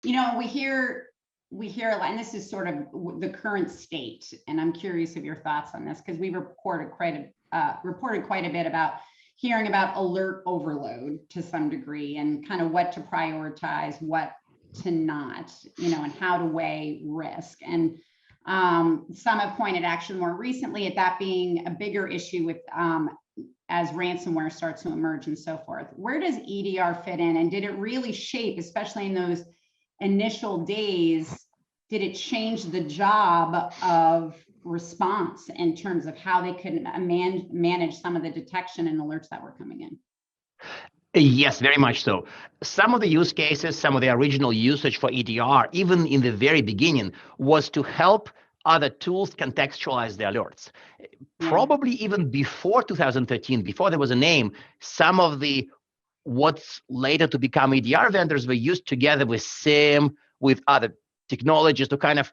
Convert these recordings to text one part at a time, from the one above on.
We hear a lot, and this is sort of the current state, and I'm curious of your thoughts on this, because we reported quite a bit about hearing about alert overload to some degree, and kind of what to prioritize, what to not, and how to weigh risk. And some have pointed actually more recently at that being a bigger issue with as ransomware starts to emerge and so forth. Where does EDR fit in, and did it really shape, especially in those initial days, did it change the job of response in terms of how they could manage some of the detection and alerts that were coming in? Yes, very much so. Some of the use cases, some of the original usage for EDR, even in the very beginning, was to help other tools contextualize the alerts. Probably even before 2013, before there was a name, some of the what's later to become EDR vendors were used together with SIEM, with other technologies to kind of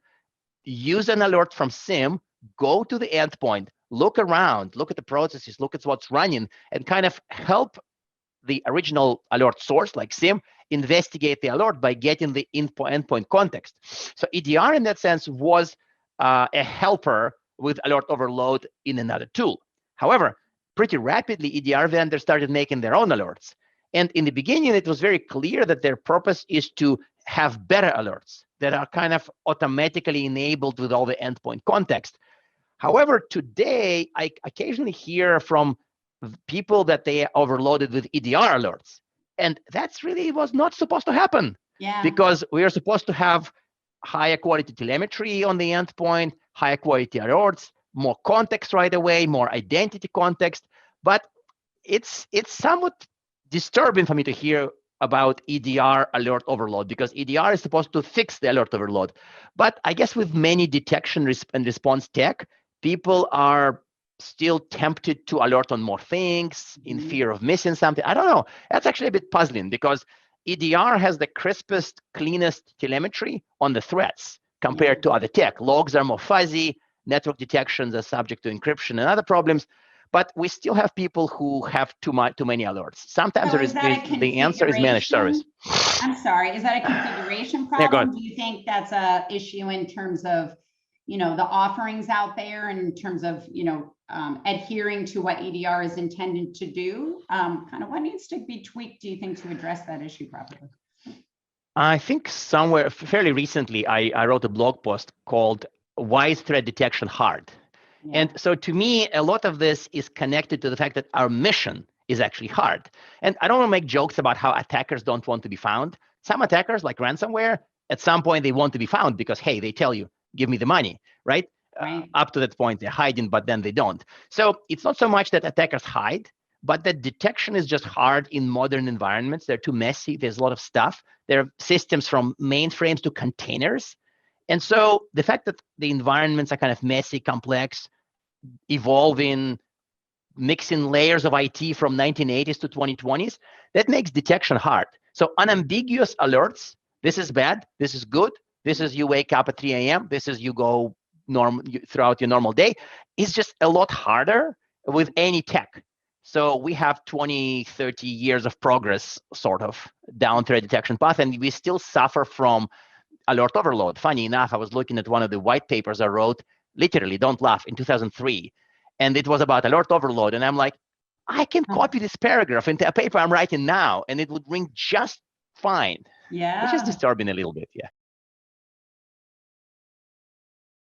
use an alert from SIEM, go to the endpoint, look around, look at the processes, look at what's running, and kind of help the original alert source, like SIEM, investigate the alert by getting the endpoint context. So EDR, in that sense, was a helper with alert overload in another tool. However, pretty rapidly, EDR vendors started making their own alerts. And in the beginning, it was very clear that their purpose is to have better alerts that are kind of automatically enabled with all the endpoint context. However, today, I occasionally hear from people that they are overloaded with EDR alerts. And that's really was not supposed to happen. Yeah. Because we are supposed to have higher quality telemetry on the endpoint, higher quality alerts, more context right away, more identity context. But it's somewhat disturbing for me to hear about EDR alert overload, because EDR is supposed to fix the alert overload. But I guess with many detection and response tech, people are still tempted to alert on more things in fear of missing something. I don't know. That's actually a bit puzzling, because EDR has the crispest, cleanest telemetry on the threats compared to other tech. Logs are more fuzzy. Network detections are subject to encryption and other problems. But we still have people who have too many alerts. Sometimes the answer is managed service. I'm sorry, is that a configuration problem? Do you think that's a issue in terms of, the offerings out there, in terms of, adhering to what EDR is intended to do? Kind of what needs to be tweaked, do you think, to address that issue properly? I think somewhere fairly recently, I wrote a blog post called "Why is Threat Detection Hard?" Yeah. And so to me, a lot of this is connected to the fact that our mission is actually hard. And I don't want to make jokes about how attackers don't want to be found. Some attackers, like ransomware, at some point they want to be found because, hey, they tell you, give me the money, right? Up to that point, they're hiding, but then they don't. So it's not so much that attackers hide, but that detection is just hard in modern environments. They're too messy. There's a lot of stuff. There are systems from mainframes to containers. And so the fact that the environments are kind of messy, complex, evolving, mixing layers of IT from 1980s to 2020s, that makes detection hard. So unambiguous alerts, this is bad, this is good, this is you wake up at 3 a.m., this is you go throughout your normal day, is just a lot harder with any tech. So we have 20, 30 years of progress sort of down threat detection path, and we still suffer from alert overload. Funny enough, I was looking at one of the white papers I wrote, literally, don't laugh, in 2003. And it was about alert overload. And I'm like, I can copy this paragraph into a paper I'm writing now, and it would ring just fine. Yeah. Which is disturbing a little bit, yeah.